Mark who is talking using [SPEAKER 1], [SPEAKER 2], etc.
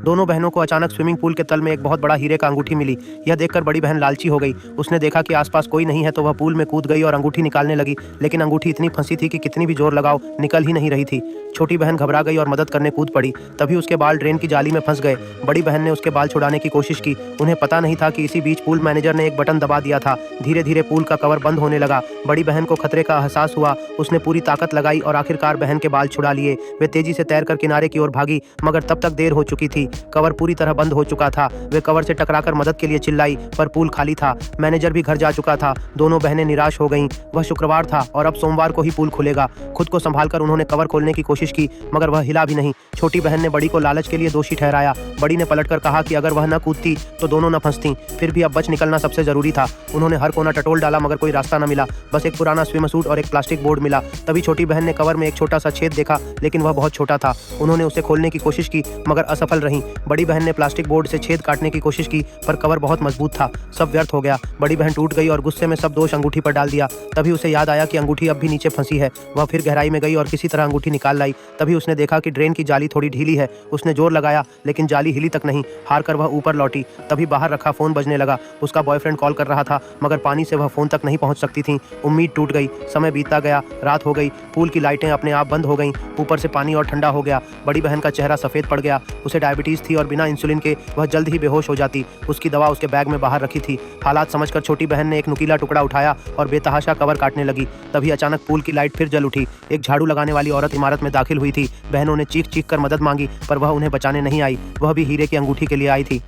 [SPEAKER 1] दोनों बहनों को अचानक स्विमिंग पूल के तल में एक बहुत बड़ा हीरे का अंगूठी मिली। यह देखकर बड़ी बहन लालची हो गई। उसने देखा कि आसपास कोई नहीं है तो वह पूल में कूद गई और अंगूठी निकालने लगी, लेकिन अंगूठी इतनी फंसी थी कि कितनी भी जोर लगाओ निकल ही नहीं रही थी। छोटी बहन घबरा गई और मदद करने कूद पड़ी। तभी उसके बाल ड्रेन की जाली में फंस गए। बड़ी बहन ने उसके बाल छुड़ाने की कोशिश की। उन्हें पता नहीं था कि इसी बीच पूल मैनेजर ने एक बटन दबा दिया था। धीरे धीरे पूल का कवर बंद होने लगा। बड़ी बहन को खतरे का एहसास हुआ। उसने पूरी ताकत लगाई और आखिरकार बहन के बाल छुड़ा लिए। वे तेजी से तैरकर किनारे की ओर भागी, मगर तब तक देर हो चुकी थी। कवर पूरी तरह बंद हो चुका था। वे कवर से टकराकर मदद के लिए चिल्लाई, पर पूल खाली था। मैनेजर भी घर जा चुका था। दोनों बहनें निराश हो गईं। वह शुक्रवार था और अब सोमवार को ही पूल खुलेगा। खुद को संभालकर उन्होंने कवर खोलने की कोशिश की, मगर वह हिला भी नहीं। छोटी बहन ने बड़ी को लालच के लिए दोषी ठहराया। बड़ी ने पलटकर कहा कि अगर वह न कूदती तो दोनों न फंसती। फिर भी अब बच निकलना सबसे जरूरी था। उन्होंने हर कोना टटोल डाला, मगर कोई रास्ता न मिला। बस एक पुराना स्विम सूट और एक प्लास्टिक बोर्ड मिला। तभी छोटी बहन ने कवर में एक छोटा सा छेद देखा, लेकिन वह बहुत छोटा था। उन्होंने उसे खोलने की कोशिश की, मगर असफल रही। बड़ी बहन ने प्लास्टिक बोर्ड से छेद काटने की कोशिश की, पर कवर बहुत मजबूत था। सब व्यर्थ हो गया। बड़ी बहन टूट गई और गुस्से में सब दोष अंगूठी पर डाल दिया। तभी उसे याद आया कि अंगूठी अब भी नीचे फंसी है। वह फिर गहराई में गई और किसी तरह अंगूठी निकाल लाई। तभी उसने देखा कि ड्रेन की जाली थोड़ी ढीली है। उसने जोर लगाया, लेकिन जाली हिली तक नहीं। हार कर वह ऊपर लौटी। तभी बाहर रखा फोन बजने लगा। उसका बॉयफ्रेंड कॉल कर रहा था, मगर पानी से वह फोन तक नहीं पहुंच सकती थी। उम्मीद टूट गई। समय बीतता गया। रात हो गई। पूल की लाइटें अपने आप बंद हो गईं। ऊपर से पानी और ठंडा हो गया। बड़ी बहन का चेहरा सफेद पड़ गया। उसे डायबिटीज थी और बिना इंसुलिन के वह जल्द ही बेहोश हो जाती। उसकी दवा उसके बैग में बाहर रखी थी। हालात समझकर छोटी बहन ने एक नुकीला टुकड़ा उठाया और बेतहाशा कवर काटने लगी। तभी अचानक पूल की लाइट फिर जल उठी। एक झाड़ू लगाने वाली औरत इमारत में दाखिल हुई थी। बहनों ने चीख चीख कर मदद मांगी, पर वह उन्हें बचाने नहीं आई। वह भी हीरे की अंगूठी के लिए आई थी।